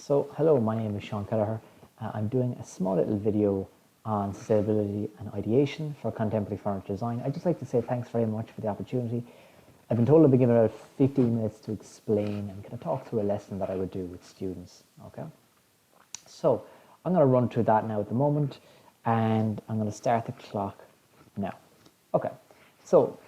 So, hello, my name is Sean Kelleher. I'm doing a small little video on sustainability and ideation for contemporary furniture design. I'd just like to say thanks very much for the opportunity. I've been told I'll be given about 15 minutes to explain and kind of talk through a lesson that I would do with students. Okay, so I'm going to run through that now at the moment, and I'm going to start the clock now. Okay, so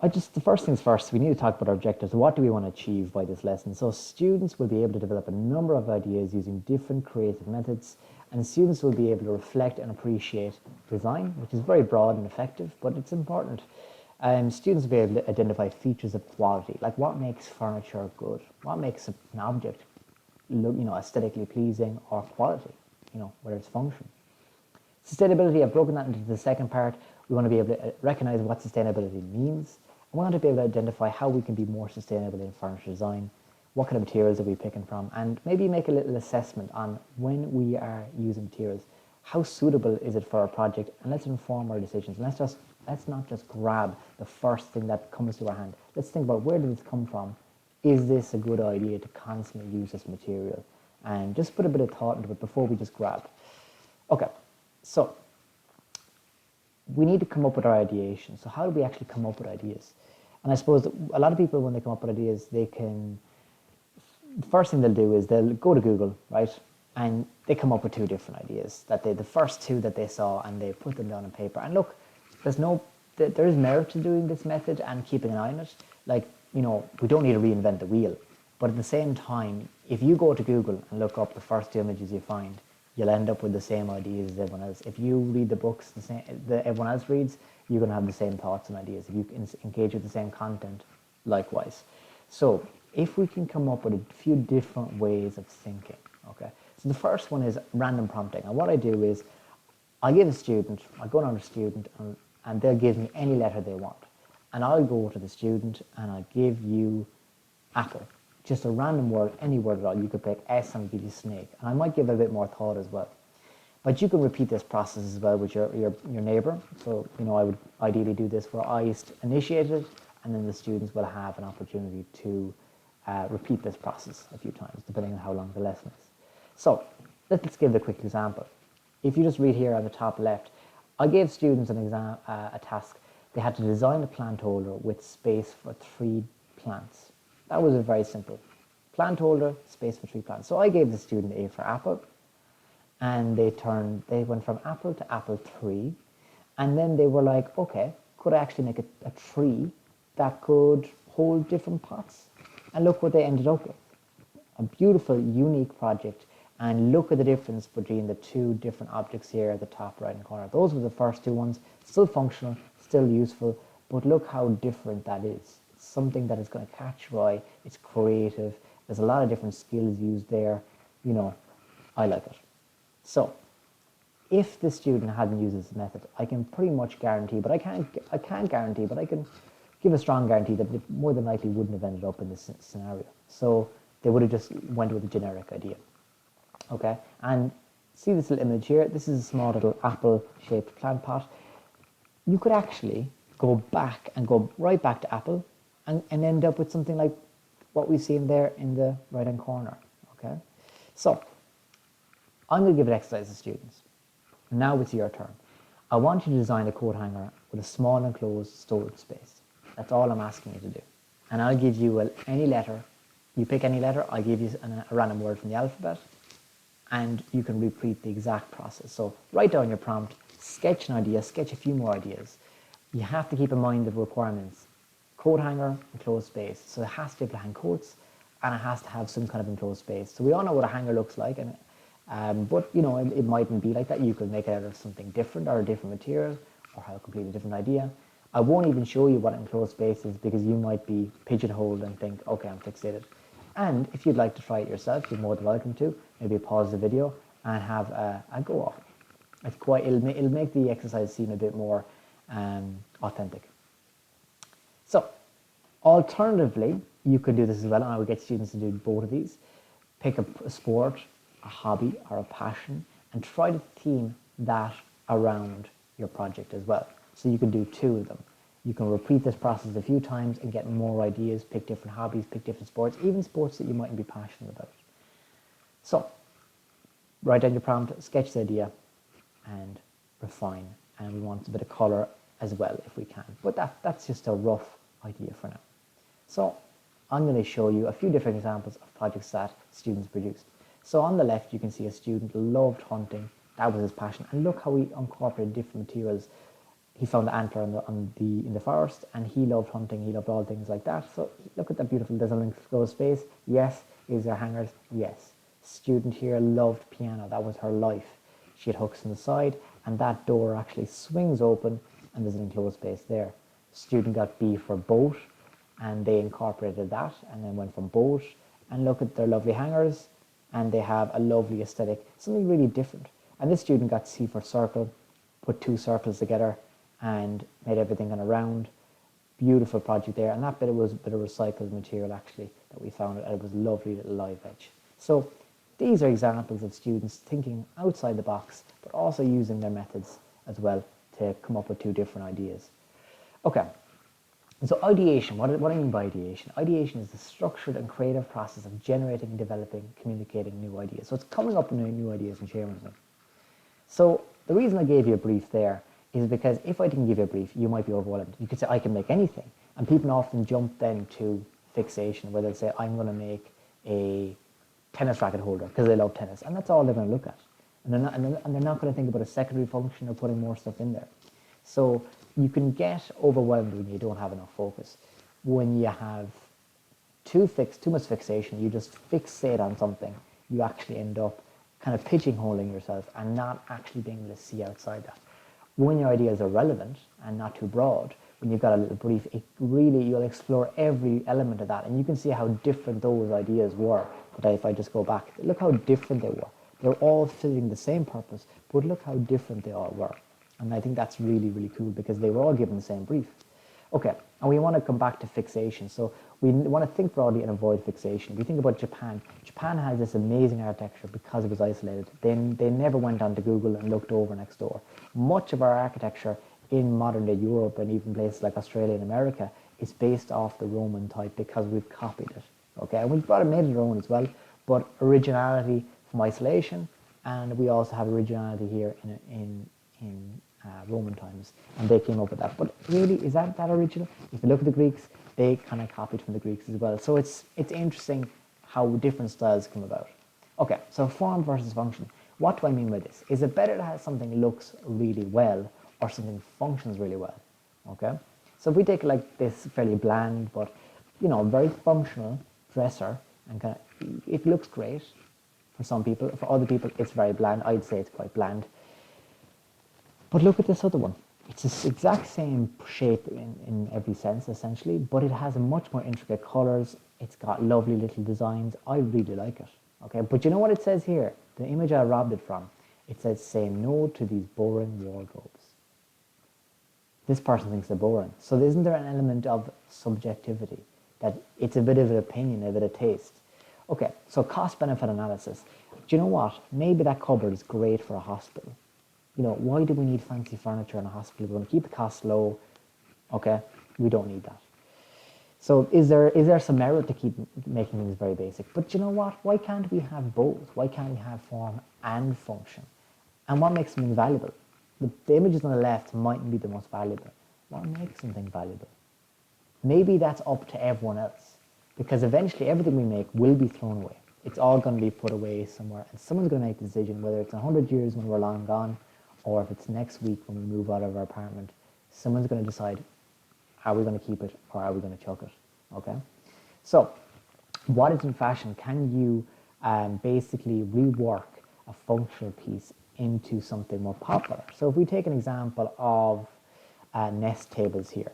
the first things first, we need to talk about our objectives. What do we want to achieve by this lesson? So students will be able to develop a number of ideas using different creative methods, and students will be able to reflect and appreciate design, which is very broad and effective, but it's important. Students will be able to identify features of quality, like what makes furniture good, what makes an object look, aesthetically pleasing, or quality, whether it's function. Sustainability, I've broken that into the second part. We want to be able to recognize what sustainability means. I want to be able to identify how we can be more sustainable in furniture design, what kind of materials are we picking from, and maybe make a little assessment on when we are using materials, how suitable is it for our project, and let's inform our decisions. And let's not just grab the first thing that comes to our hand. Let's think about, where did this come from? Is this a good idea to constantly use this material? And just put a bit of thought into it before we just grab. Okay, so we need to come up with our ideation. So how do we actually come up with ideas? And I suppose a lot of people, when they come up with ideas, the first thing they'll do is they'll go to Google, right? And they come up with two different ideas, the first two that they saw, and they put them down on paper. And look, there is merit to doing this method and keeping an eye on it. Like, we don't need to reinvent the wheel. But at the same time, if you go to Google and look up the first two images you find, you'll end up with the same ideas as everyone else. If you read the books that everyone else reads, you're going to have the same thoughts and ideas. If you engage with the same content, likewise. So if we can come up with a few different ways of thinking, okay? So the first one is random prompting. And what I do is I go around a student, and they'll give me any letter they want. And I'll go to the student and I'll give you apple. Just a random word, any word at all. You could pick S and I'll give you snake. And I might give it a bit more thought as well. But you can repeat this process as well with your neighbour. So, I would ideally do this where I initiate it, and then the students will have an opportunity to repeat this process a few times, depending on how long the lesson is. So let's give a quick example. If you just read here on the top left, I gave students a task. They had to design a plant holder with space for 3 plants. That was very simple. Plant holder, space for 3 plants. So I gave the student A for apple, and they went from apple to apple 3, and then they were like, okay, could I actually make a tree that could hold different pots? And look what they ended up with. A beautiful, unique project. And look at the difference between the two different objects here at the top right-hand corner. Those were the first two ones, still functional, still useful, but look how different that is. It's something that is going to catch your eye. It's creative. There's a lot of different skills used there. I like it. So if the student hadn't used this method, I can pretty much guarantee, but I can't guarantee, but I can give a strong guarantee that they more than likely wouldn't have ended up in this scenario. So they would have just went with a generic idea. Okay, and see this little image here? This is a small little apple-shaped plant pot. You could actually go right back to apple and end up with something like what we've seen there in the right-hand corner. Okay, so I'm going to give an exercise to students. Now it's your turn. I want you to design a coat hanger with a small enclosed storage space. That's all I'm asking you to do. And I'll give you any letter. You pick any letter, I'll give you a random word from the alphabet, and you can repeat the exact process. So write down your prompt, sketch an idea, sketch a few more ideas. You have to keep in mind the requirements. Coat hanger, enclosed space. So it has to be able to hang coats, and it has to have some kind of enclosed space. So we all know what a hanger looks like, but it mightn't be like that. You could make it out of something different, or a different material, or have a completely different idea. I won't even show you what enclosed space is, because you might be pigeonholed and think, okay, I'm fixated. And if you'd like to try it yourself, you're more than welcome to. Maybe pause the video and have a go off. It'll make the exercise seem a bit more authentic. So, alternatively, you could do this as well, and I would get students to do both of these. Pick a sport, a hobby, or a passion, and try to theme that around your project as well. So you can do 2 of them. You can repeat this process a few times and get more ideas, pick different hobbies, pick different sports, even sports that you mightn't be passionate about. So write down your prompt, sketch the idea, and refine. And we want a bit of colour as well if we can. But that's just a rough idea for now. So I'm going to show you a few different examples of projects that students produced. So on the left, you can see a student loved hunting. That was his passion. And look how he incorporated different materials. He found the antler in the forest, and he loved hunting. He loved all things like that. So look at that beautiful, there's an enclosed space. Yes. Is there hangers? Yes. Student here loved piano. That was her life. She had hooks on the side, and that door actually swings open, and there's an enclosed space there. Student got B for boat, and they incorporated that, and then went from boat. And look at their lovely hangers, and they have a lovely aesthetic, something really different. And this student got C for circle, put two circles together, and made everything kind of round. Beautiful project there, and that bit was a bit of recycled material actually that we found, and it was a lovely little live edge. So these are examples of students thinking outside the box, but also using their methods as well to come up with two different ideas. Okay, so ideation, what do I mean by ideation? Ideation is the structured and creative process of generating, developing, communicating new ideas. So it's coming up with new ideas and sharing them. So the reason I gave you a brief there is because if I didn't give you a brief, you might be overwhelmed. You could say, I can make anything. And people often jump then to fixation, where they'll say, I'm going to make a tennis racket holder because they love tennis. And that's all they're going to look at. And they're not going to think about a secondary function or putting more stuff in there. So you can get overwhelmed when you don't have enough focus. When you have too much fixation, you just fixate on something, you actually end up kind of pigeonholing yourself and not actually being able to see outside that. When your ideas are relevant and not too broad, when you've got a little brief, you'll explore every element of that, and you can see how different those ideas were. But if I just go back, look how different they were. They're all filling the same purpose, but look how different they all were. And I think that's really, really cool because they were all given the same brief. Okay, and we want to come back to fixation. So we want to think broadly and avoid fixation. We think about Japan. Japan has this amazing architecture because it was isolated. They never went onto Google and looked over next door. Much of our architecture in modern day Europe and even places like Australia and America is based off the Roman type because we've copied it. Okay, and we've made it our own as well, but originality from isolation, and we also have originality here in Roman times, and they came up with that. But really, is that original? If you look at the Greeks, they kind of copied from the Greeks as well. So it's interesting how different styles come about. Okay, so form versus function. What do I mean by this? Is it better to have something looks really well or something functions really well? Okay, so if we take like this fairly bland but very functional dresser, and kind of it looks great for some people. For other people, it's very bland. I'd say it's quite bland. But look at this other one. It's the exact same shape in every sense, essentially, but it has a much more intricate colours. It's got lovely little designs. I really like it. Okay, but you know what it says here? The image I robbed it from. It says, say no to these boring wardrobes. This person thinks they're boring. So isn't there an element of subjectivity? That it's a bit of an opinion, a bit of taste. Okay, so cost-benefit analysis. Do you know what? Maybe that cupboard is great for a hospital. Why do we need fancy furniture in a hospital? We want to keep the costs low. Okay, we don't need that. So is there some merit to keep making things very basic? But you know what? Why can't we have both? Why can't we have form and function? And what makes something valuable? The images on the left mightn't be the most valuable. What makes something valuable? Maybe that's up to everyone else, because eventually everything we make will be thrown away. It's all going to be put away somewhere, and someone's going to make the decision, whether it's 100 years when we're long gone, or if it's next week when we move out of our apartment. Someone's going to decide, are we going to keep it or are we going to chuck it? Okay. So, what is in fashion? Can you basically rework a functional piece into something more popular? So, if we take an example of nest tables here.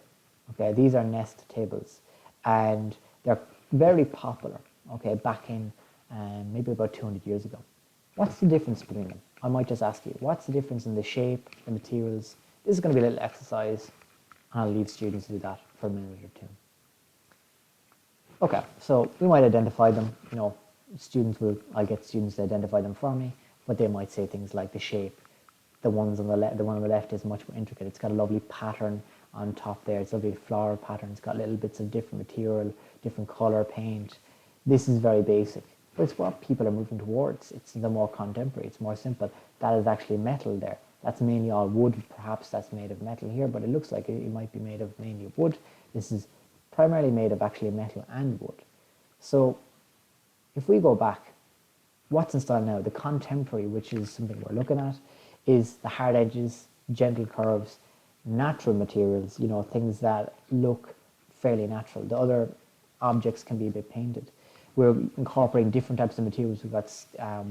Okay, these are nest tables, and they're very popular. Okay, back in maybe about 200 years ago. What's the difference between them? I might just ask you, what's the difference in the shape, the materials? This is going to be a little exercise, and I'll leave students to do that for a minute or two. Okay, so we might identify them. I'll get students to identify them for me, but they might say things like the shape. The one on the left is much more intricate. It's got a lovely pattern on top there. It's a lovely flower pattern. It's got little bits of different material, different color, paint. This is very basic. but it's what people are moving towards. It's the more contemporary, it's more simple. That is actually metal there. That's mainly all wood. Perhaps that's made of metal here, but it looks like it might be made of mainly wood. This is primarily made of actually metal and wood. So if we go back, what's in style now? The contemporary, which is something we're looking at, is the hard edges, gentle curves, natural materials, you know, things that look fairly natural. The other objects can be a bit painted. We're incorporating different types of materials. We've got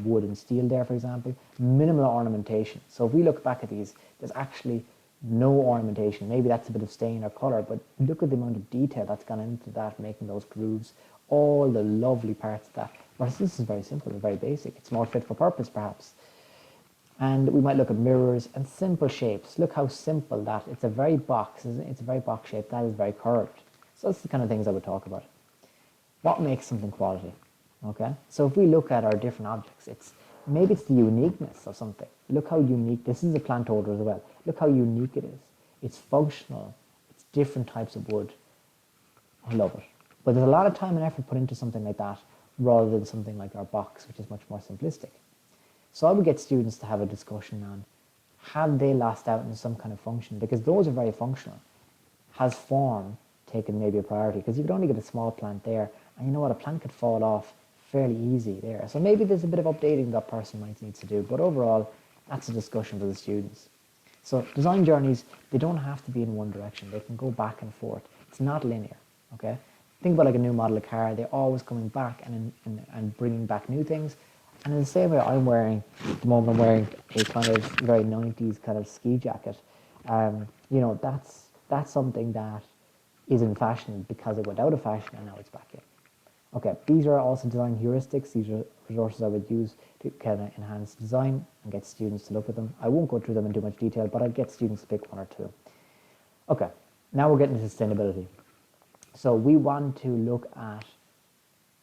wood and steel there, for example. Minimal ornamentation. So if we look back at these, there's actually no ornamentation. Maybe that's a bit of stain or colour, but look at the amount of detail that's gone into that, making those grooves, all the lovely parts of that. Whereas this is very simple and very basic. It's more fit for purpose, perhaps. And we might look at mirrors and simple shapes. Look how simple that. It's a very box, isn't it? It's a very box shape. That is very curved. So that's the kind of things I would talk about. What makes something quality? Okay. So if we look at our different objects, maybe it's the uniqueness of something. Look how unique. This is a plant holder as well. Look how unique it is. It's functional. It's different types of wood. I love it. But there's a lot of time and effort put into something like that, rather than something like our box, which is much more simplistic. So I would get students to have a discussion on, have they lost out in some kind of function? Because those are very functional. Has form taken maybe a priority? Because you could only get a small plant there, and you know what, a plant could fall off fairly easy there. So maybe there's a bit of updating that person might need to do, but overall, that's a discussion for the students. So design journeys, they don't have to be in one direction. They can go back and forth. It's not linear, okay? Think about like a new model of car. They're always coming back and bringing back new things. And in the same way I'm wearing, at the moment I'm wearing a kind of very 90s kind of ski jacket. You know, that's something that is in fashion because it went out of fashion and now it's back in. Okay, these are also design heuristics. These are resources I would use to kind of enhance design and get students to look at them. I won't go through them in too much detail, but I'd get students to pick one or two. Okay, now we're getting to sustainability. So we want to look at,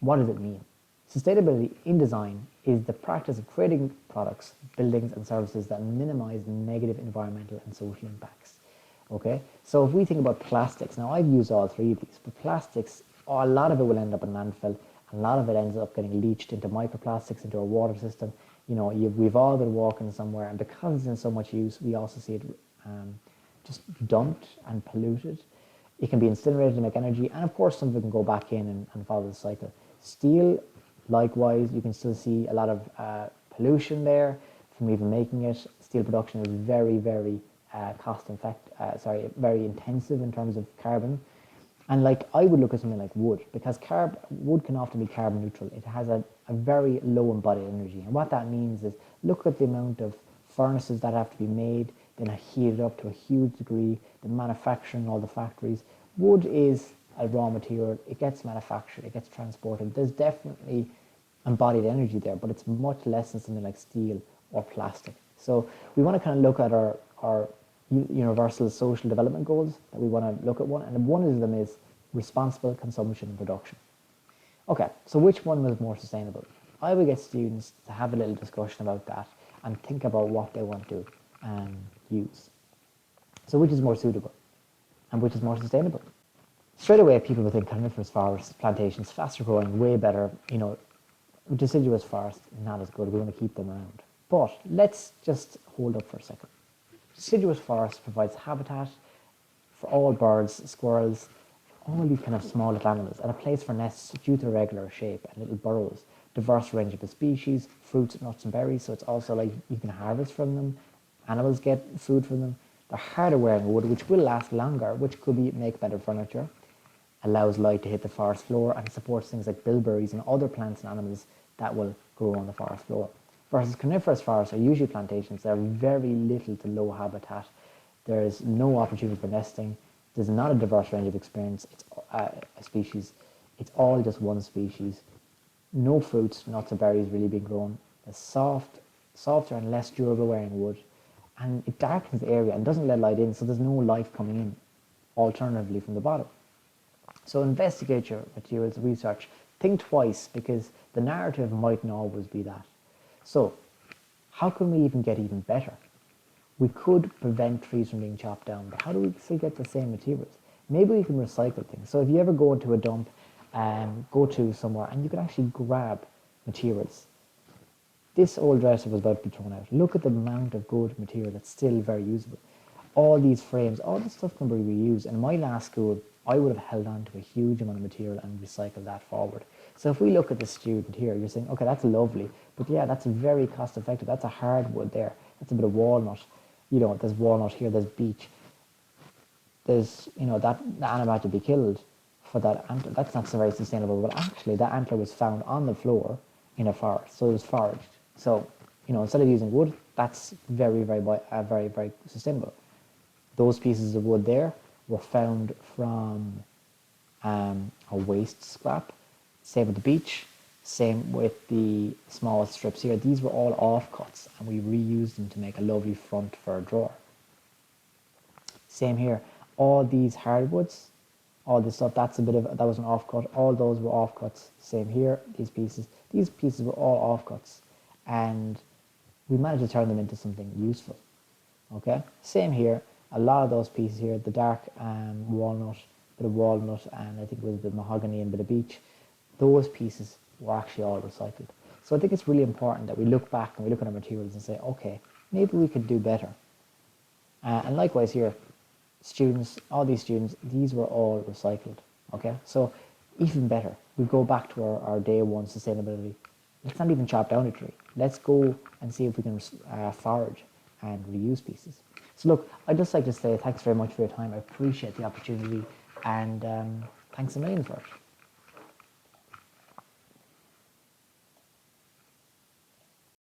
what does it mean? Sustainability in design is the practice of creating products, buildings and services that minimize negative environmental and social impacts. Okay, so if we think about plastics, now I've used all three of these, but plastics, a lot of it will end up in landfill, a lot of it ends up getting leached into microplastics, into our water system. You know, we've all been walking somewhere, and because it's in so much use, we also see it just dumped and polluted. It can be incinerated to make energy, and of course some of it can go back in and follow the cycle. Steel, likewise, you can still see a lot of pollution there from even making it. Steel production is very, very very intensive in terms of carbon. And like I would look at something like wood, because wood can often be carbon neutral. It has a very low embodied energy. And what that means is, look at the amount of furnaces that have to be made, then are heated up to a huge degree, the manufacturing, all the factories. Wood is a raw material. It gets manufactured, it gets transported. There's definitely embodied energy there, but it's much less than something like steel or plastic. So we want to kind of look at our universal social development goals, that we want to look at one, and one of them is responsible consumption and production. Okay, so which one was more sustainable? I would get students to have a little discussion about that and think about what they want to use. So which is more suitable and which is more sustainable? Straight away, people would think coniferous forests, plantations, faster growing, way better. You know, deciduous forest, not as good. We want to keep them around. But let's just hold up for a second. Deciduous forest provides habitat for all birds, squirrels, all these kind of small little animals, and a place for nests due to regular shape and little burrows. Diverse range of the species, fruits, nuts and berries, so it's also like you can harvest from them. Animals get food from them. They're harder wearing wood, which will last longer, which could make better furniture. Allows light to hit the forest floor and supports things like bilberries and other plants and animals that will grow on the forest floor. Versus coniferous forests are usually plantations. They're very little to low habitat. There's no opportunity for nesting. There's not a diverse range of experience. It's a species. It's all just one species. No fruits, nuts or berries really being grown. It's softer and less durable wearing wood. And it darkens the area and doesn't let light in, so there's no light coming in, alternatively from the bottom. So investigate your materials, research, think twice, because the narrative mightn't always be that. So how can we even get even better? We could prevent trees from being chopped down, but how do we still get the same materials? Maybe we can recycle things. So if you ever go into a dump, go to somewhere, and you can actually grab materials. This old dresser was about to be thrown out. Look at the amount of good material that's still very usable. All these frames, all this stuff can be reused. And in my last school, I would have held on to a huge amount of material and recycled that forward. So if we look at the student here, you're saying, okay, that's lovely, but yeah, that's very cost effective. That's a hardwood there. That's a bit of walnut. You know, there's walnut here, there's beech. There's, you know, that the animal had to be killed for that antler. That's not so very sustainable, but actually that antler was found on the floor in a forest, so it was foraged. So, you know, instead of using wood, that's very sustainable. Those pieces of wood there were found from a waste scrap. Same with the beech, same with the small strips here. These were all offcuts, and we reused them to make a lovely front for a drawer. Same here. All these hardwoods, all this stuff, that was an offcut. All those were offcuts. Same here, these pieces were all offcuts. And we managed to turn them into something useful. Okay, same here. A lot of those pieces here, the dark walnut, bit of walnut, and I think it was a bit of mahogany and a bit of beech, those pieces were actually all recycled. So I think it's really important that we look back and we look at our materials and say, okay, maybe we could do better. And likewise here, students, all these students, these were all recycled. Okay, so even better, we go back to our day one sustainability. Let's not even chop down a tree. Let's go and see if we can forage and reuse pieces. So look, I'd just like to say thanks very much for your time. I appreciate the opportunity, and thanks a million for it.